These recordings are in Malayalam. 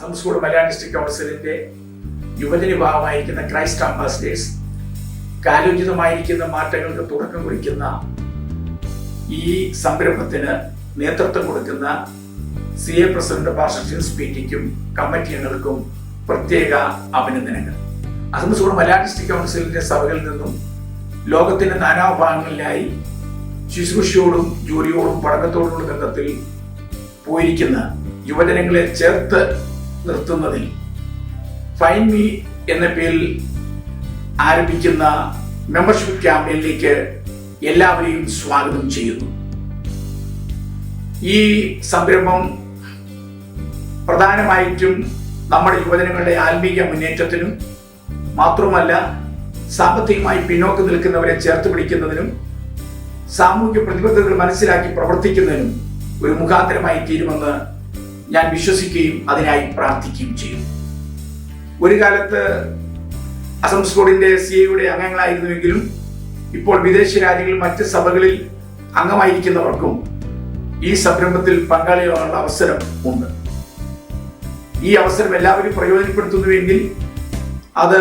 അസംസ്കൃത മലയാളി ഡിസ്ട്രിക്ട് കൗൺസിലിന്റെ യുവജന വിഭാഗമായിരിക്കുന്ന ക്രൈസ്റ്റ് അംബാസിഡേഴ്സ് കാലോചിതമായിരിക്കുന്ന മാറ്റങ്ങൾക്ക് തുടക്കം കുറിക്കുന്ന ഈ സംരംഭത്തിന് നേതൃത്വം കൊടുക്കുന്ന CA പ്രസിഡന്റ് പാസ്റ്റർ ജിൻസ് പി.ടിക്കും കമ്മിറ്റി അംഗങ്ങൾക്കും പ്രത്യേക അഭിനന്ദനങ്ങൾ. അസംസ്കൃത മലയാളി ഡിസ്ട്രിക്ട് കൗൺസിലിന്റെ സഭകളിൽ നിന്നും ലോകത്തിന്റെ നാനാഭാഗങ്ങളിലായി ശുശ്രൂഷയോടും ജോലിയോടും പഠനത്തോടുമുള്ള ബന്ധത്തിൽ പോയിരിക്കുന്ന യുവജനങ്ങളെ ചേർത്ത് നിർത്തുന്നതിൽ ഫൈൻ മീ എന്ന പേരിൽ ആരംഭിക്കുന്ന മെമ്പർഷിപ്പ് ക്യാമ്പയിനിലേക്ക് എല്ലാവരെയും സ്വാഗതം ചെയ്യുന്നു. ഈ സംരംഭം പ്രധാനമായിട്ടും നമ്മുടെ യുവജനങ്ങളുടെ ആത്മീയ മുന്നേറ്റത്തിനും മാത്രമല്ല സാമ്പത്തികമായി പിന്നോക്കം നിൽക്കുന്നവരെ ചേർത്ത് പിടിക്കുന്നതിനും സാമൂഹിക പ്രതിബദ്ധതകൾ മനസ്സിലാക്കി പ്രവർത്തിക്കുന്നതിനും ഒരു മുഖാന്തരമായി തീരുമെന്ന് ഞാൻ വിശ്വസിക്കുകയും അതിനായി പ്രാർത്ഥിക്കുകയും ചെയ്യും. ഒരു കാലത്ത് അസംസ്കോഡിന്റെ CAയുടെ അംഗങ്ങളായിരുന്നുവെങ്കിലും ഇപ്പോൾ വിദേശ രാജ്യങ്ങളിൽ മറ്റ് സഭകളിൽ അംഗമായിരിക്കുന്നവർക്കും ഈ സംരംഭത്തിൽ പങ്കാളിയാകാനുള്ള അവസരം ഉണ്ട്. ഈ അവസരം എല്ലാവരും പ്രയോജനപ്പെടുത്തുന്നുവെങ്കിൽ അത്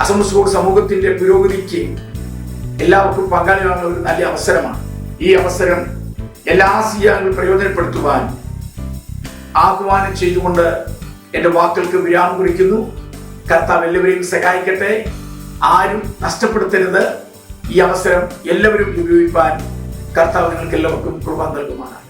അസംസ്കോഡ് സമൂഹത്തിന്റെ പുരോഗതിക്ക് എല്ലാവർക്കും പങ്കാളിയാകാനുള്ള ഒരു നല്ല അവസരമാണ്. ഈ അവസരം എല്ലാ CAകളും പ്രയോജനപ്പെടുത്തുവാൻ ആഹ്വാനം ചെയ്തുകൊണ്ട് എൻ്റെ വാക്കുകൾക്ക് വിരാമം കുറിക്കുന്നു. കർത്താവ് എല്ലാവരെയും സഹായിക്കട്ടെ. ആരും നഷ്ടപ്പെടുത്തരുത്. ഈ അവസരം എല്ലാവരും ഉപയോഗിക്കാൻ കർത്താവ് നിങ്ങൾക്ക് എല്ലാവർക്കും കൃപ നൽകുമാണ്.